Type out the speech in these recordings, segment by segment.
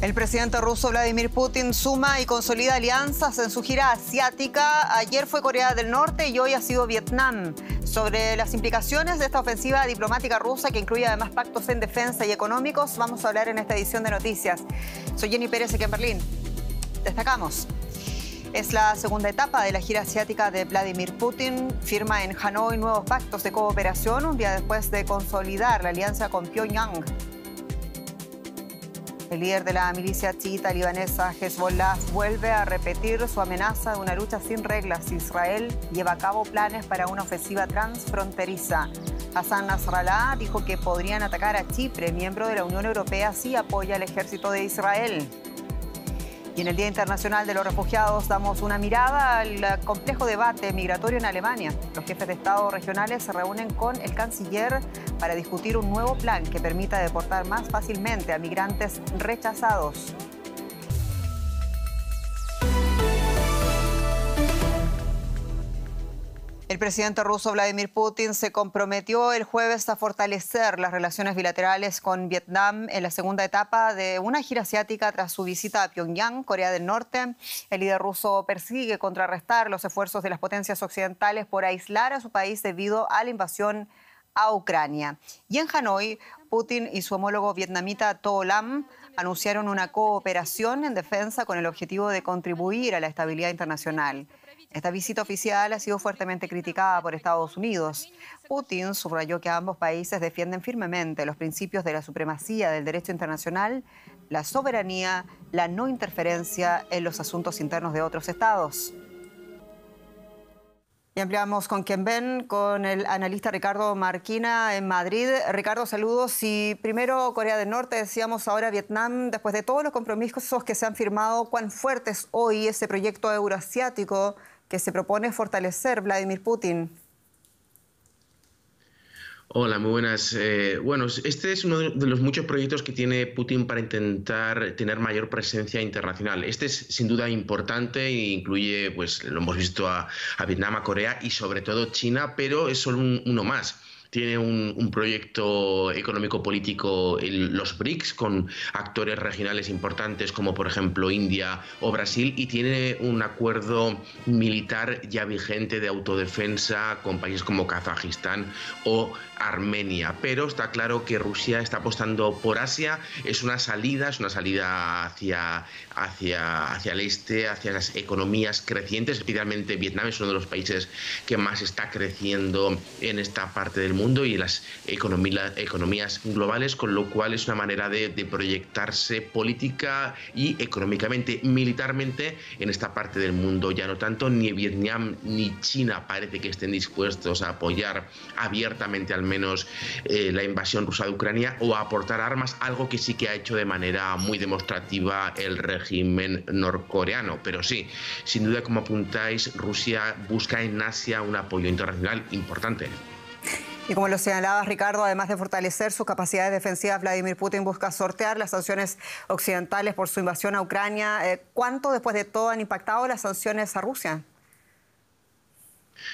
El presidente ruso Vladimir Putin suma y consolida alianzas en su gira asiática. Ayer fue Corea del Norte y hoy ha sido Vietnam. Sobre las implicaciones de esta ofensiva diplomática rusa, que incluye además pactos en defensa y económicos, vamos a hablar en esta edición de Noticias. Soy Jenny Pérez, aquí en Berlín. Destacamos. Es la segunda etapa de la gira asiática de Vladimir Putin. Firma en Hanoi nuevos pactos de cooperación un día después de consolidar la alianza con Pyongyang. El líder de la milicia chiita libanesa Hezbollah vuelve a repetir su amenaza de una lucha sin reglas. Israel lleva a cabo planes para una ofensiva transfronteriza. Hassan Nasrallah dijo que podrían atacar a Chipre, miembro de la Unión Europea, si apoya al ejército de Israel. Y en el Día Internacional de los Refugiados damos una mirada al complejo debate migratorio en Alemania. Los jefes de Estado regionales se reúnen con el canciller para discutir un nuevo plan que permita deportar más fácilmente a migrantes rechazados. El presidente ruso Vladimir Putin se comprometió el jueves a fortalecer las relaciones bilaterales con Vietnam en la segunda etapa de una gira asiática tras su visita a Pyongyang, Corea del Norte. El líder ruso persigue contrarrestar los esfuerzos de las potencias occidentales por aislar a su país debido a la invasión a Ucrania. Y en Hanoi, Putin y su homólogo vietnamita Tô Lam anunciaron una cooperación en defensa con el objetivo de contribuir a la estabilidad internacional. Esta visita oficial ha sido fuertemente criticada por Estados Unidos. Putin subrayó que ambos países defienden firmemente los principios de la supremacía del derecho internacional, la soberanía, la no interferencia en los asuntos internos de otros estados. Y ampliamos con quien ven, con el analista Ricardo Marquina en Madrid. Ricardo, saludos. Y primero Corea del Norte, decíamos, ahora Vietnam. Después de todos los compromisos que se han firmado, ¿cuán fuerte es hoy ese proyecto euroasiático que se propone fortalecer Vladimir Putin? Hola, muy buenas. Bueno, este es uno de los muchos proyectos que tiene Putin para intentar tener mayor presencia internacional. Este es sin duda importante e incluye, pues lo hemos visto a Vietnam, a Corea y sobre todo China, pero es solo uno más. Tiene un proyecto económico-político, los BRICS, con actores regionales importantes como por ejemplo India o Brasil, y tiene un acuerdo militar ya vigente de autodefensa con países como Kazajistán o Armenia. Pero está claro que Rusia está apostando por Asia, es una salida hacia el este, hacia las economías crecientes, especialmente Vietnam es uno de los países que más está creciendo en esta parte del mundo y en las economías globales, con lo cual es una manera de proyectarse política y económicamente, militarmente en esta parte del mundo. Ya no tanto, ni Vietnam ni China parece que estén dispuestos a apoyar abiertamente al menos la invasión rusa de Ucrania o a aportar armas, algo que sí que ha hecho de manera muy demostrativa el régimen norcoreano. Pero sí, sin duda, como apuntáis, Rusia busca en Asia un apoyo internacional importante. Y como lo señalabas, Ricardo, además de fortalecer sus capacidades defensivas, Vladimir Putin busca sortear las sanciones occidentales por su invasión a Ucrania. ¿Cuánto, después de todo, han impactado las sanciones a Rusia?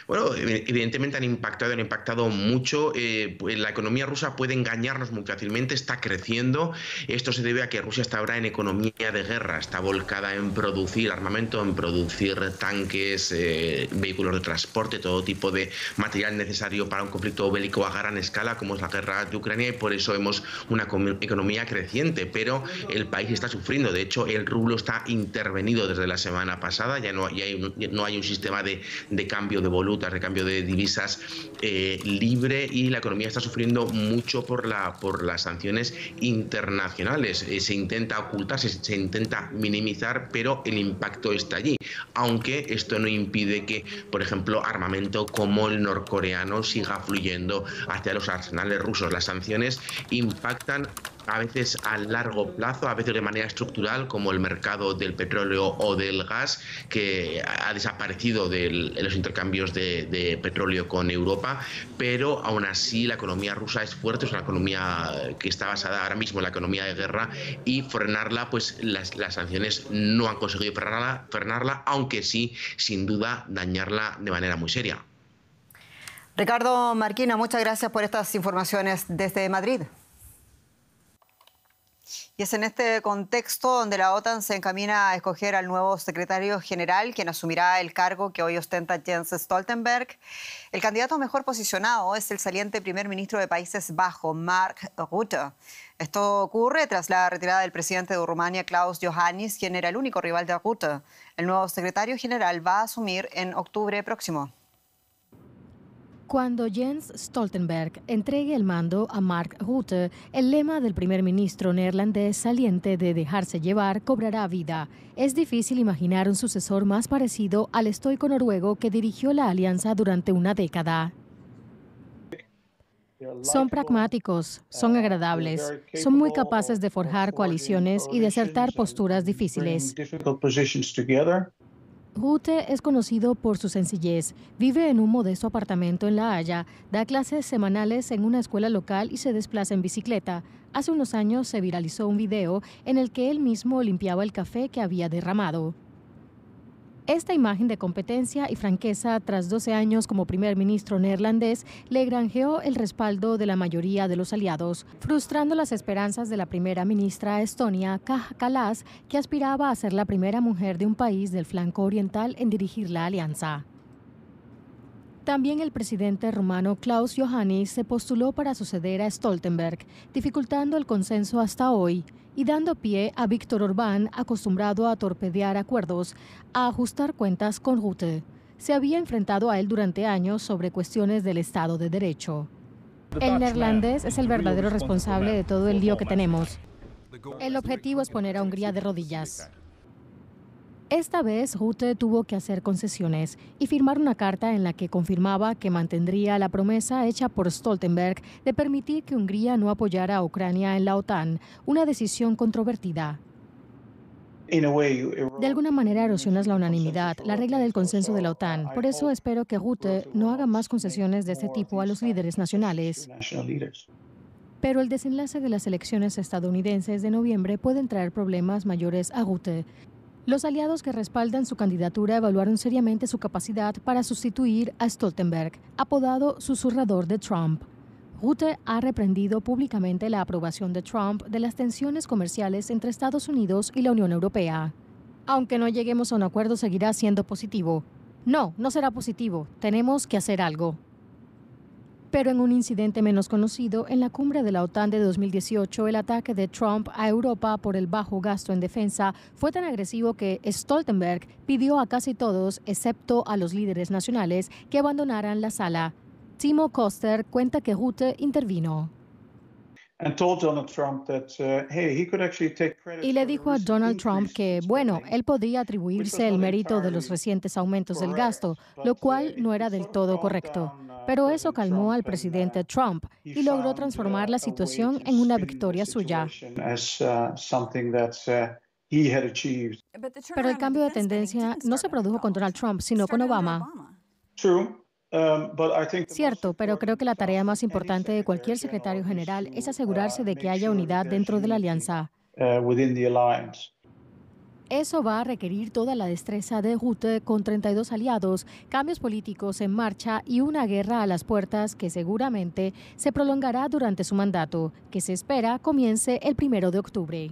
Bueno, evidentemente han impactado mucho. La economía rusa puede engañarnos muy fácilmente, está creciendo. Esto se debe a que Rusia está ahora en economía de guerra, está volcada en producir armamento, en producir tanques, vehículos de transporte, todo tipo de material necesario para un conflicto bélico a gran escala como es la guerra de Ucrania, y por eso vemos una economía creciente, pero el país está sufriendo. De hecho, el rublo está intervenido desde la semana pasada, ya no hay un sistema de cambio de volutas, de cambio de divisas libre, y la economía está sufriendo mucho por las sanciones internacionales. Se intenta ocultar, se intenta minimizar, pero el impacto está allí, aunque esto no impide que, por ejemplo, armamento como el norcoreano siga fluyendo hacia los arsenales rusos. Las sanciones impactan a veces a largo plazo, a veces de manera estructural, como el mercado del petróleo o del gas, que ha desaparecido de los intercambios de petróleo con Europa, pero aún así la economía rusa es fuerte, es una economía que está basada ahora mismo en la economía de guerra, y frenarla, pues las sanciones no han conseguido frenarla, aunque sí, sin duda, dañarla de manera muy seria. Ricardo Marquina, muchas gracias por estas informaciones desde Madrid. Y es en este contexto donde la OTAN se encamina a escoger al nuevo secretario general, quien asumirá el cargo que hoy ostenta Jens Stoltenberg. El candidato mejor posicionado es el saliente primer ministro de Países Bajos, Mark Rutte. Esto ocurre tras la retirada del presidente de Rumania, Klaus Iohannis, quien era el único rival de Rutte. El nuevo secretario general va a asumir en octubre próximo. Cuando Jens Stoltenberg entregue el mando a Mark Rutte, el lema del primer ministro neerlandés saliente de dejarse llevar cobrará vida. Es difícil imaginar un sucesor más parecido al estoico noruego que dirigió la alianza durante una década. Son pragmáticos, son agradables, son muy capaces de forjar coaliciones y de acertar posturas difíciles. Rutte es conocido por su sencillez. Vive en un modesto apartamento en La Haya, da clases semanales en una escuela local y se desplaza en bicicleta. Hace unos años se viralizó un video en el que él mismo limpiaba el café que había derramado. Esta imagen de competencia y franqueza tras 12 años como primer ministro neerlandés le granjeó el respaldo de la mayoría de los aliados, frustrando las esperanzas de la primera ministra estonia, Kaja Kallas, que aspiraba a ser la primera mujer de un país del flanco oriental en dirigir la alianza. También el presidente rumano Klaus Iohannis se postuló para suceder a Stoltenberg, dificultando el consenso hasta hoy y dando pie a Viktor Orbán, acostumbrado a torpedear acuerdos, a ajustar cuentas con Rutte. Se había enfrentado a él durante años sobre cuestiones del Estado de Derecho. El neerlandés es el verdadero responsable de todo el lío que tenemos. El objetivo es poner a Hungría de rodillas. Esta vez Rutte tuvo que hacer concesiones y firmar una carta en la que confirmaba que mantendría la promesa hecha por Stoltenberg de permitir que Hungría no apoyara a Ucrania en la OTAN, una decisión controvertida. De alguna manera erosionas la unanimidad, la regla del consenso de la OTAN. Por eso espero que Rutte no haga más concesiones de este tipo a los líderes nacionales. Pero el desenlace de las elecciones estadounidenses de noviembre pueden traer problemas mayores a Rutte. Los aliados que respaldan su candidatura evaluaron seriamente su capacidad para sustituir a Stoltenberg, apodado susurrador de Trump. Rutte ha reprendido públicamente la aprobación de Trump de las tensiones comerciales entre Estados Unidos y la Unión Europea. Aunque no lleguemos a un acuerdo, seguirá siendo positivo. No, no será positivo. Tenemos que hacer algo. Pero en un incidente menos conocido, en la cumbre de la OTAN de 2018, el ataque de Trump a Europa por el bajo gasto en defensa fue tan agresivo que Stoltenberg pidió a casi todos, excepto a los líderes nacionales, que abandonaran la sala. Timo Koster cuenta que Rutte intervino. Y le dijo a Donald Trump que, bueno, él podía atribuirse el mérito de los recientes aumentos del gasto, lo cual no era del todo correcto. Pero eso calmó al presidente Trump y logró transformar la situación en una victoria suya. Pero el cambio de tendencia no se produjo con Donald Trump, sino con Obama. Cierto, pero creo que la tarea más importante de cualquier secretario general es asegurarse de que haya unidad dentro de la alianza. Eso va a requerir toda la destreza de Rutte con 32 aliados, cambios políticos en marcha y una guerra a las puertas que seguramente se prolongará durante su mandato, que se espera comience el 1 de octubre.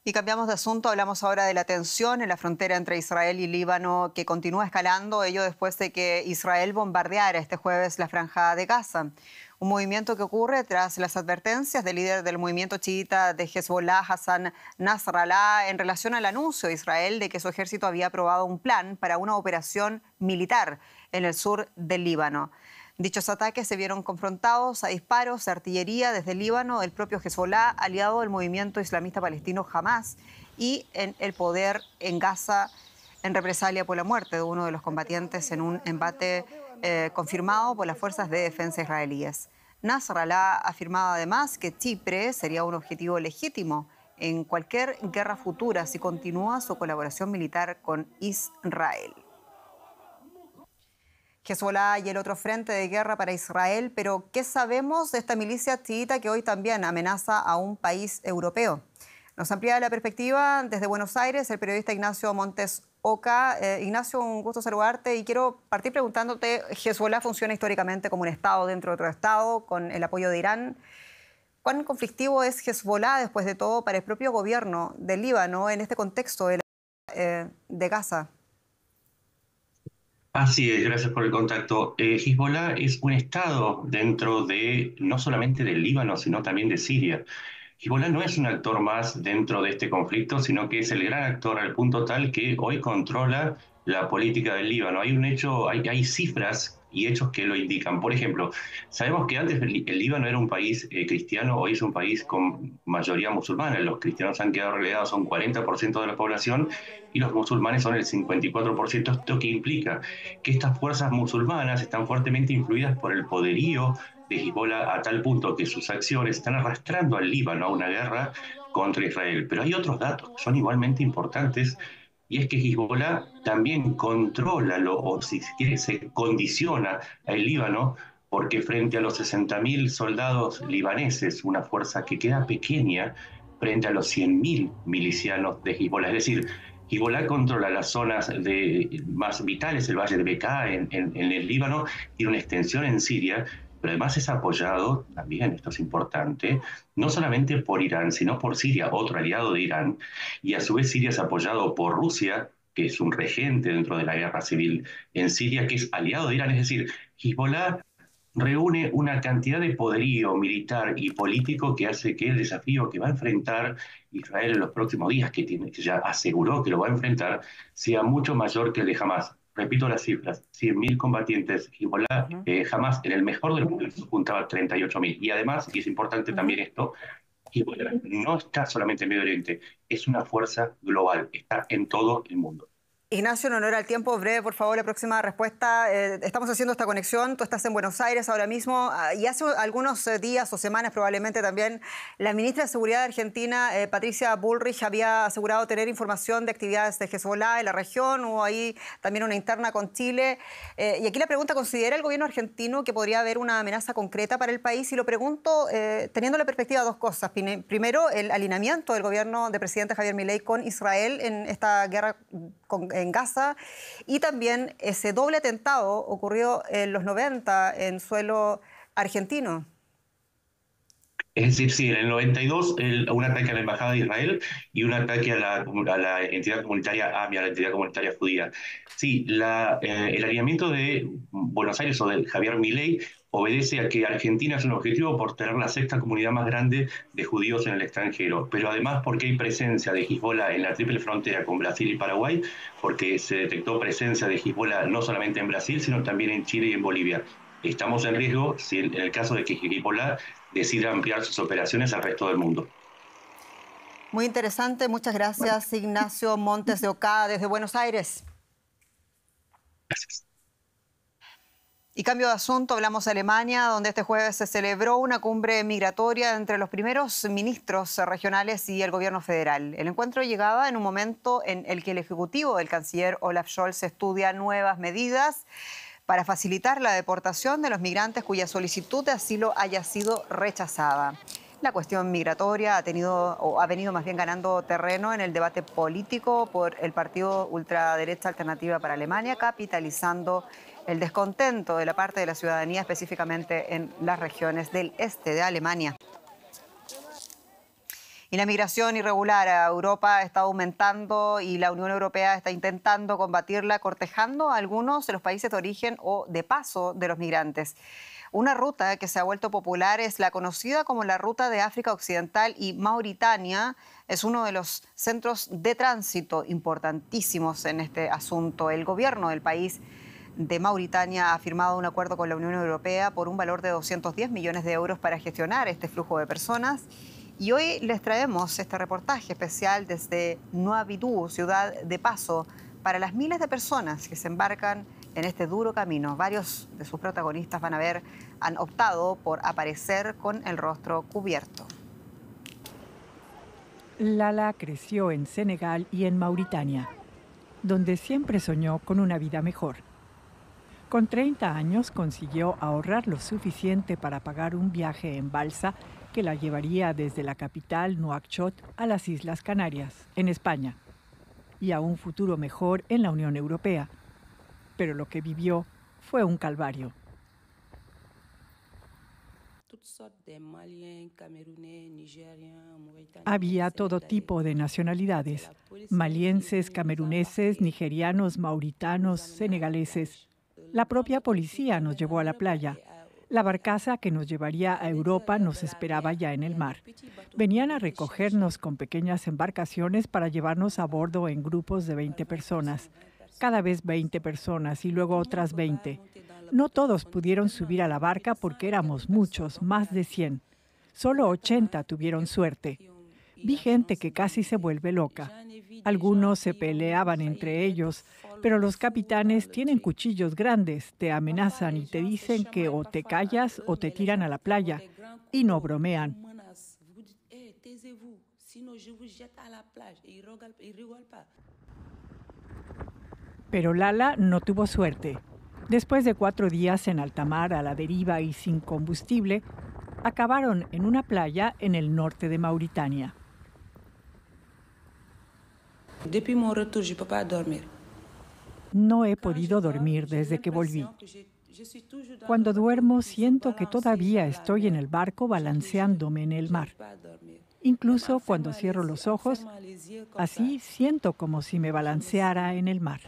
Y cambiamos de asunto, hablamos ahora de la tensión en la frontera entre Israel y Líbano que continúa escalando, ello después de que Israel bombardeara este jueves la franja de Gaza. Un movimiento que ocurre tras las advertencias del líder del movimiento chiita de Hezbollah, Hassan Nasrallah, en relación al anuncio de Israel de que su ejército había aprobado un plan para una operación militar en el sur del Líbano. Dichos ataques se vieron confrontados a disparos de artillería desde el Líbano, el propio Hezbollah, aliado del movimiento islamista palestino Hamas, y en el poder en Gaza en represalia por la muerte de uno de los combatientes en un embate confirmado por las fuerzas de defensa israelíes. Nasrallah ha afirmado además que Chipre sería un objetivo legítimo en cualquier guerra futura si continúa su colaboración militar con Israel. Hezbollah y el otro frente de guerra para Israel, pero ¿qué sabemos de esta milicia chiita que hoy también amenaza a un país europeo? Nos amplía la perspectiva desde Buenos Aires el periodista Ignacio Montes Oca. Ignacio, un gusto saludarte y quiero partir preguntándote, Hezbollah funciona históricamente como un Estado dentro de otro Estado, con el apoyo de Irán, ¿Cuán conflictivo es Hezbollah, después de todo, para el propio gobierno del Líbano en este contexto de Gaza? Así es, gracias por el contacto. Hezbollah es un estado dentro de, no solamente del Líbano, sino también de Siria. Hezbollah no es un actor más dentro de este conflicto, sino que es el gran actor al punto tal que hoy controla la política del Líbano. Hay un hecho, hay cifras y hechos que lo indican. Por ejemplo, sabemos que antes el Líbano era un país cristiano, hoy es un país con mayoría musulmana. Los cristianos han quedado relegados a un 40% de la población y los musulmanes son el 54%. Esto que implica que estas fuerzas musulmanas están fuertemente influidas por el poderío de Hezbollah a tal punto que sus acciones están arrastrando al Líbano a una guerra contra Israel. Pero hay otros datos que son igualmente importantes y es que Hezbollah también controla, o si se quiere, se condiciona al Líbano porque frente a los 60.000 soldados libaneses, una fuerza que queda pequeña frente a los 100.000 milicianos de Hezbollah. Es decir, Hezbollah controla las zonas más vitales, el valle de Bekaa en el Líbano, tiene una extensión en Siria, pero además es apoyado, también esto es importante, no solamente por Irán, sino por Siria, otro aliado de Irán, y a su vez Siria es apoyado por Rusia, que es un regente dentro de la guerra civil en Siria, que es aliado de Irán. Es decir, Hezbollah reúne una cantidad de poderío militar y político que hace que el desafío que va a enfrentar Israel en los próximos días, que ya aseguró que lo va a enfrentar, sea mucho mayor que el de Hamás. Repito las cifras, 100.000 combatientes Hezbollah, Hamás en el mejor de los casos juntaba 38.000. Y además, y es importante también esto, Hezbollah no está solamente en Medio Oriente, es una fuerza global, está en todo el mundo. Ignacio, en honor al tiempo, breve, por favor, la próxima respuesta. Estamos haciendo esta conexión, tú estás en Buenos Aires ahora mismo, y hace algunos días o semanas probablemente también, la ministra de Seguridad de Argentina, Patricia Bullrich, había asegurado tener información de actividades de Hezbollah en la región. Hubo ahí también una interna con Chile. Y aquí la pregunta, ¿considera el gobierno argentino que podría haber una amenaza concreta para el país? Y lo pregunto teniendo la perspectiva de dos cosas. Primero, el alineamiento del gobierno del presidente Javier Milei con Israel en esta guerra en Gaza, y también ese doble atentado ocurrió en los 90 en suelo argentino. Es decir, sí, en el 92 un ataque a la Embajada de Israel y un ataque a la entidad comunitaria AMI, a la entidad comunitaria judía. Sí, el alineamiento de Buenos Aires o de Javier Milei obedece a que Argentina es un objetivo por tener la sexta comunidad más grande de judíos en el extranjero, pero además porque hay presencia de Hezbollah en la triple frontera con Brasil y Paraguay, porque se detectó presencia de Hezbollah no solamente en Brasil, sino también en Chile y en Bolivia. Estamos en riesgo si en el caso de que Hezbollah decida ampliar sus operaciones al resto del mundo. Muy interesante, muchas gracias, Ignacio Montes de Oca, desde Buenos Aires. Gracias. Y cambio de asunto, hablamos de Alemania, donde este jueves se celebró una cumbre migratoria entre los primeros ministros regionales y el gobierno federal. El encuentro llegaba en un momento en el que el ejecutivo del canciller Olaf Scholz estudia nuevas medidas para facilitar la deportación de los migrantes cuya solicitud de asilo haya sido rechazada. La cuestión migratoria ha venido más bien ganando terreno en el debate político por el partido ultraderecha Alternativa para Alemania, capitalizando el descontento de la parte de la ciudadanía, específicamente en las regiones del este de Alemania. Y la migración irregular a Europa está aumentando y la Unión Europea está intentando combatirla, cortejando a algunos de los países de origen o de paso de los migrantes. Una ruta que se ha vuelto popular es la conocida como la Ruta de África Occidental, y Mauritania es uno de los centros de tránsito importantísimos en este asunto. El gobierno del país de Mauritania ha firmado un acuerdo con la Unión Europea por un valor de 210 millones de euros para gestionar este flujo de personas. Y hoy les traemos este reportaje especial desde Nouadhibou, ciudad de paso, para las miles de personas que se embarcan en este duro camino. Varios de sus protagonistas han optado por aparecer con el rostro cubierto. Lala creció en Senegal y en Mauritania, donde siempre soñó con una vida mejor. Con 30 años consiguió ahorrar lo suficiente para pagar un viaje en balsa que la llevaría desde la capital, Nuakchot, a las Islas Canarias, en España, y a un futuro mejor en la Unión Europea. Pero lo que vivió fue un calvario. Había todo tipo de nacionalidades: malienses, cameruneses, nigerianos, mauritanos, senegaleses. La propia policía nos llevó a la playa. La barcaza que nos llevaría a Europa nos esperaba ya en el mar. Venían a recogernos con pequeñas embarcaciones para llevarnos a bordo en grupos de 20 personas. Cada vez 20 personas y luego otras 20. No todos pudieron subir a la barca porque éramos muchos, más de 100. Solo 80 tuvieron suerte. Vi gente que casi se vuelve loca. Algunos se peleaban entre ellos, pero los capitanes tienen cuchillos grandes, te amenazan y te dicen que o te callas o te tiran a la playa, y no bromean. Pero Lala no tuvo suerte. Después de 4 días en alta mar, a la deriva y sin combustible, acabaron en una playa en el norte de Mauritania. No he podido dormir desde que volví. Cuando duermo siento que todavía estoy en el barco balanceándome en el mar. Incluso cuando cierro los ojos, así siento como si me balanceara en el mar.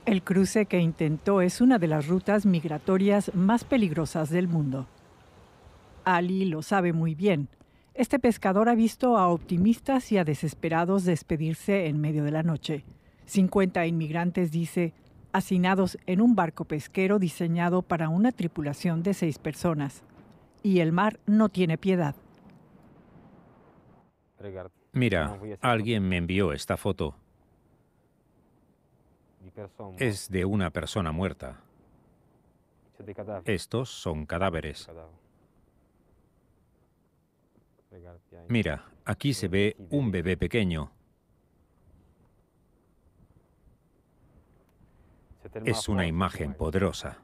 El cruce que intentó es una de las rutas migratorias más peligrosas del mundo. Ali lo sabe muy bien. Este pescador ha visto a optimistas y a desesperados despedirse en medio de la noche. 50 inmigrantes, dice, hacinados en un barco pesquero diseñado para una tripulación de 6 personas. Y el mar no tiene piedad. Mira, alguien me envió esta foto. Es de una persona muerta. Estos son cadáveres. Mira, aquí se ve un bebé pequeño. Es una imagen poderosa.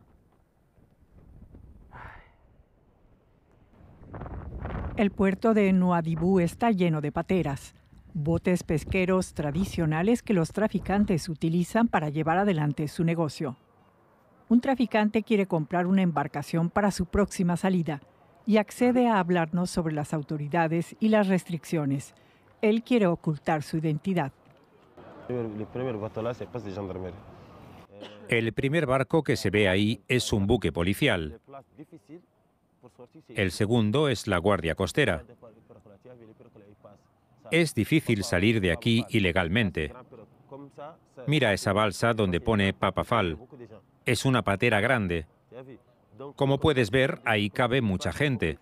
El puerto de Nouadhibou está lleno de pateras, botes pesqueros tradicionales que los traficantes utilizan para llevar adelante su negocio. Un traficante quiere comprar una embarcación para su próxima salida y accede a hablarnos sobre las autoridades y las restricciones. Él quiere ocultar su identidad. El primer barco que se ve ahí es un buque policial. El segundo es la Guardia Costera. Es difícil salir de aquí ilegalmente. Mira esa balsa donde pone Papafal. Es una patera grande. Como puedes ver, ahí cabe mucha gente.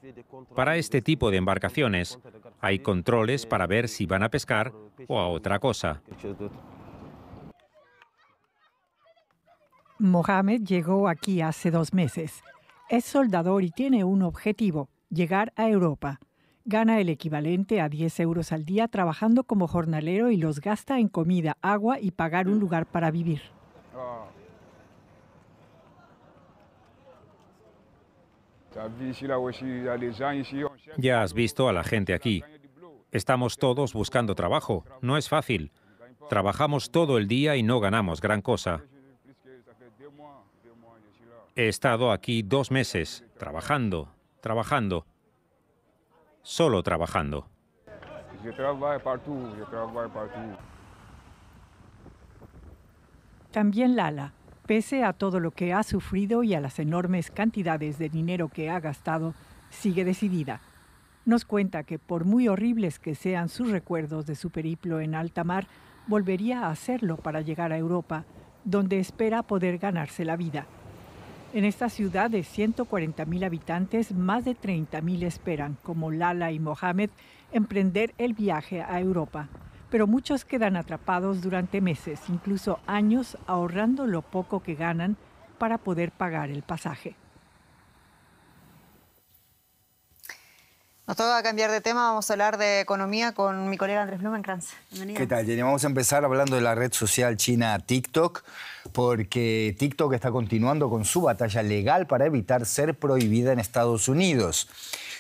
Para este tipo de embarcaciones, hay controles para ver si van a pescar o a otra cosa. Mohamed llegó aquí hace 2 meses. Es soldador y tiene un objetivo: llegar a Europa. Gana el equivalente a 10 euros al día trabajando como jornalero y los gasta en comida, agua y pagar un lugar para vivir. Ya has visto a la gente aquí. Estamos todos buscando trabajo. No es fácil. Trabajamos todo el día y no ganamos gran cosa. He estado aquí 2 meses, trabajando. Solo trabajando. También Lala, pese a todo lo que ha sufrido y a las enormes cantidades de dinero que ha gastado, sigue decidida. Nos cuenta que por muy horribles que sean sus recuerdos de su periplo en alta mar, volvería a hacerlo para llegar a Europa, donde espera poder ganarse la vida. En esta ciudad de 140.000 habitantes, más de 30.000 esperan, como Lala y Mohamed, emprender el viaje a Europa. Pero muchos quedan atrapados durante meses, incluso años, ahorrando lo poco que ganan para poder pagar el pasaje. Nos toca cambiar de tema, vamos a hablar de economía con mi colega Andrés Blumenkrantz. Bienvenido. ¿Qué tal, Jenny? Vamos a empezar hablando de la red social china TikTok, porque TikTok está continuando con su batalla legal para evitar ser prohibida en Estados Unidos.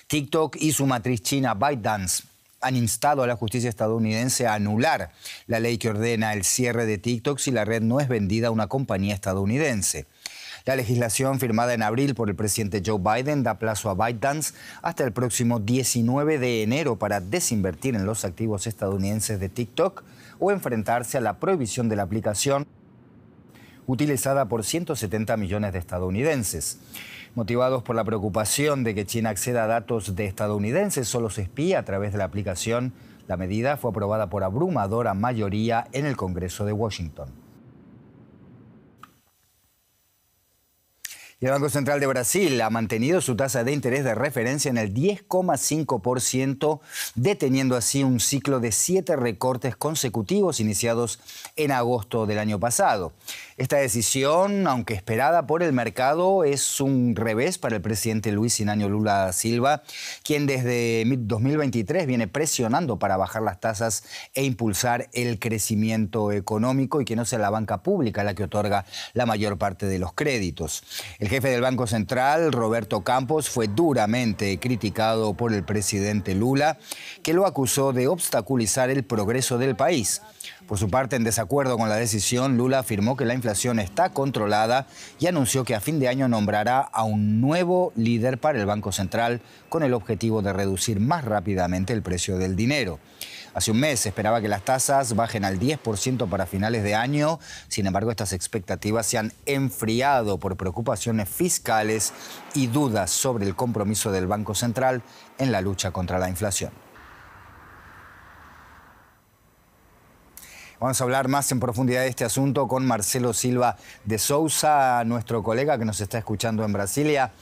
TikTok y su matriz china ByteDance han instado a la justicia estadounidense a anular la ley que ordena el cierre de TikTok si la red no es vendida a una compañía estadounidense. La legislación firmada en abril por el presidente Joe Biden da plazo a ByteDance hasta el próximo 19 de enero para desinvertir en los activos estadounidenses de TikTok o enfrentarse a la prohibición de la aplicación utilizada por 170 millones de estadounidenses. Motivados por la preocupación de que China acceda a datos de estadounidenses o los espía a través de la aplicación, la medida fue aprobada por abrumadora mayoría en el Congreso de Washington. Y el Banco Central de Brasil ha mantenido su tasa de interés de referencia en el 10,5%, deteniendo así un ciclo de 7 recortes consecutivos iniciados en agosto del año pasado. Esta decisión, aunque esperada por el mercado, es un revés para el presidente Luis Inácio Lula da Silva, quien desde 2023 viene presionando para bajar las tasas e impulsar el crecimiento económico y que no sea la banca pública la que otorga la mayor parte de los créditos. El jefe del Banco Central, Roberto Campos, fue duramente criticado por el presidente Lula, que lo acusó de obstaculizar el progreso del país. Por su parte, en desacuerdo con la decisión, Lula afirmó que la inflación está controlada y anunció que a fin de año nombrará a un nuevo líder para el Banco Central con el objetivo de reducir más rápidamente el precio del dinero. Hace un mes se esperaba que las tasas bajen al 10% para finales de año. Sin embargo, estas expectativas se han enfriado por preocupaciones fiscales y dudas sobre el compromiso del Banco Central en la lucha contra la inflación. Vamos a hablar más en profundidad de este asunto con Marcelo Silva de Sousa, nuestro colega que nos está escuchando en Brasilia.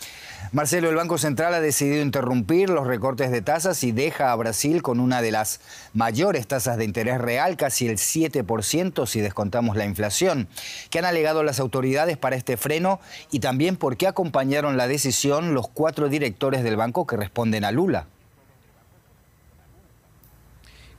Marcelo, el Banco Central ha decidido interrumpir los recortes de tasas y deja a Brasil con una de las mayores tasas de interés real, casi el 7% si descontamos la inflación. ¿Qué han alegado las autoridades para este freno y también por qué acompañaron la decisión los 4 directores del banco que responden a Lula?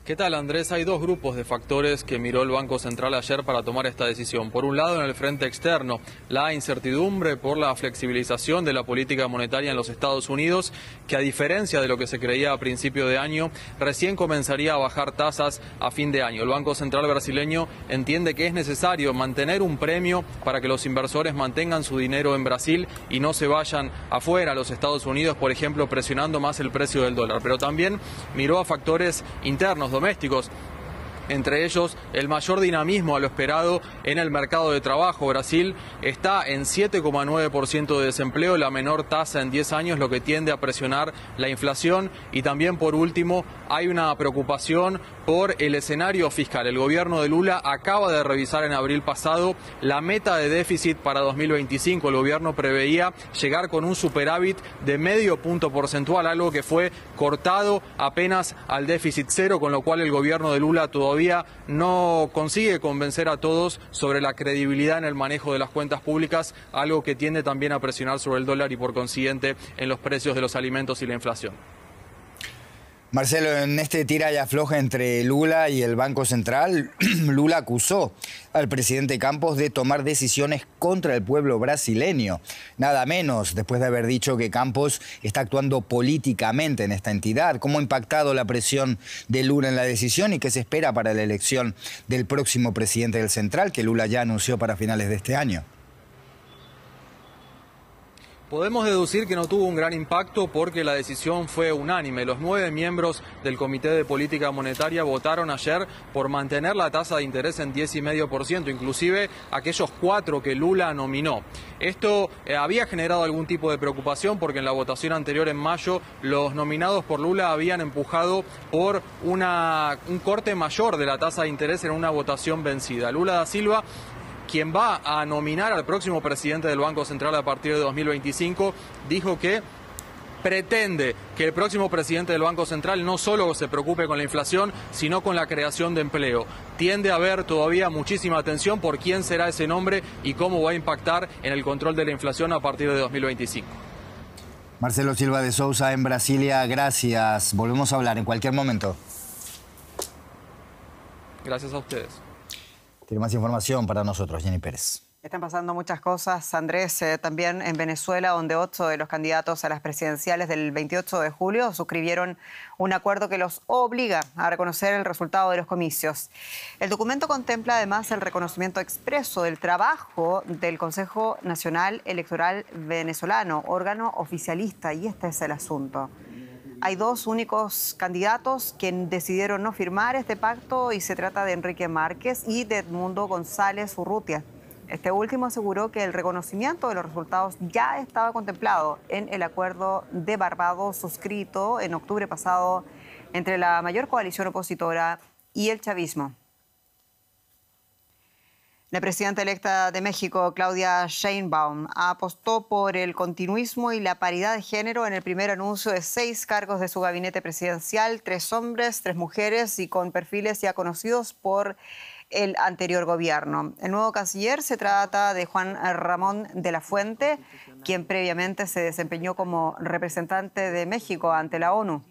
¿Qué tal, Andrés? Hay 2 grupos de factores que miró el Banco Central ayer para tomar esta decisión. Por un lado, en el frente externo, la incertidumbre por la flexibilización de la política monetaria en los Estados Unidos, que a diferencia de lo que se creía a principio de año, recién comenzaría a bajar tasas a fin de año. El Banco Central brasileño entiende que es necesario mantener un premio para que los inversores mantengan su dinero en Brasil y no se vayan afuera a los Estados Unidos, por ejemplo, presionando más el precio del dólar. Pero también miró a factores internos, domésticos, entre ellos el mayor dinamismo a lo esperado en el mercado de trabajo. Brasil está en 7,9% de desempleo, la menor tasa en 10 años, lo que tiende a presionar la inflación. Y también, por último, hay una preocupación por el escenario fiscal. El gobierno de Lula acaba de revisar en abril pasado la meta de déficit para 2025. El gobierno preveía llegar con un superávit de medio punto porcentual, algo que fue cortado apenas al déficit cero, con lo cual el gobierno de Lula todavía no consigue convencer a todos sobre la credibilidad en el manejo de las cuentas públicas, algo que tiende también a presionar sobre el dólar y por consiguiente en los precios de los alimentos y la inflación. Marcelo, en este tira y afloja entre Lula y el Banco Central, Lula acusó al presidente Campos de tomar decisiones contra el pueblo brasileño. Nada menos, después de haber dicho que Campos está actuando políticamente en esta entidad. ¿Cómo ha impactado la presión de Lula en la decisión y qué se espera para la elección del próximo presidente del Central, que Lula ya anunció para finales de este año? Podemos deducir que no tuvo un gran impacto porque la decisión fue unánime. Los 9 miembros del Comité de Política Monetaria votaron ayer por mantener la tasa de interés en 10,5%, inclusive aquellos 4 que Lula nominó. Esto había generado algún tipo de preocupación porque en la votación anterior en mayo los nominados por Lula habían empujado por un corte mayor de la tasa de interés en una votación vencida. Lula da Silva, quien va a nominar al próximo presidente del Banco Central a partir de 2025, dijo que pretende que el próximo presidente del Banco Central no solo se preocupe con la inflación, sino con la creación de empleo. Tiende a haber todavía muchísima atención por quién será ese nombre y cómo va a impactar en el control de la inflación a partir de 2025. Marcelo Silva de Sousa en Brasilia, gracias. Volvemos a hablar en cualquier momento. Gracias a ustedes. Tiene más información para nosotros, Jenny Pérez. Están pasando muchas cosas, Andrés, también en Venezuela, donde 8 de los candidatos a las presidenciales del 28 de julio suscribieron un acuerdo que los obliga a reconocer el resultado de los comicios. El documento contempla además el reconocimiento expreso del trabajo del Consejo Nacional Electoral Venezolano, órgano oficialista, y este es el asunto. Hay 2 únicos candidatos que decidieron no firmar este pacto y se trata de Enrique Márquez y de Edmundo González Urrutia. Este último aseguró que el reconocimiento de los resultados ya estaba contemplado en el acuerdo de Barbados suscrito en octubre pasado entre la mayor coalición opositora y el chavismo. La presidenta electa de México, Claudia Sheinbaum, apostó por el continuismo y la paridad de género en el primer anuncio de 6 cargos de su gabinete presidencial, 3 hombres, 3 mujeres y con perfiles ya conocidos por el anterior gobierno. El nuevo canciller se trata de Juan Ramón de la Fuente, quien previamente se desempeñó como representante de México ante la ONU.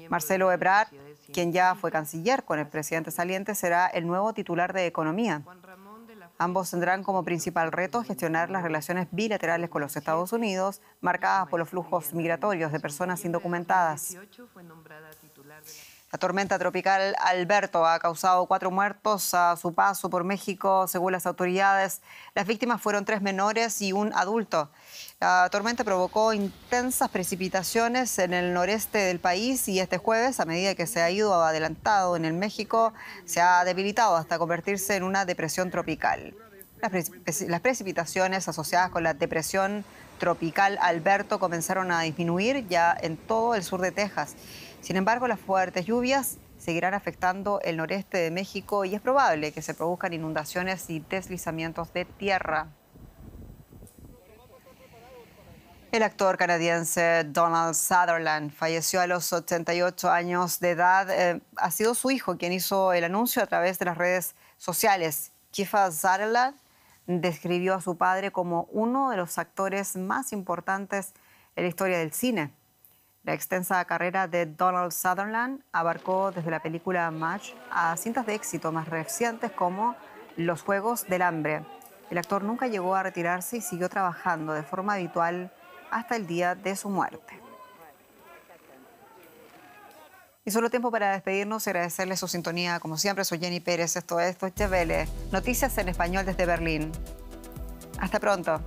Marcelo Ebrard, quien ya fue canciller con el presidente saliente, será el nuevo titular de Economía. Ambos tendrán como principal reto gestionar las relaciones bilaterales con los Estados Unidos, marcadas por los flujos migratorios de personas indocumentadas. La tormenta tropical Alberto ha causado 4 muertos a su paso por México, según las autoridades. Las víctimas fueron 3 menores y un adulto. La tormenta provocó intensas precipitaciones en el noreste del país y este jueves, a medida que se ha ido adelantado en el México, se ha debilitado hasta convertirse en una depresión tropical. Las precipitaciones asociadas con la depresión tropical Alberto comenzaron a disminuir ya en todo el sur de Texas. Sin embargo, las fuertes lluvias seguirán afectando el noreste de México y es probable que se produzcan inundaciones y deslizamientos de tierra. El actor canadiense Donald Sutherland falleció a los 88 años de edad. Ha sido su hijo quien hizo el anuncio a través de las redes sociales. Kiefer Sutherland describió a su padre como uno de los actores más importantes en la historia del cine. La extensa carrera de Donald Sutherland abarcó desde la película Match a cintas de éxito más recientes como Los Juegos del Hambre. El actor nunca llegó a retirarse y siguió trabajando de forma habitual hasta el día de su muerte. Y solo tiempo para despedirnos y agradecerles su sintonía. Como siempre, soy Jenny Pérez. Esto es Deutsche Welle. Noticias en español desde Berlín. Hasta pronto.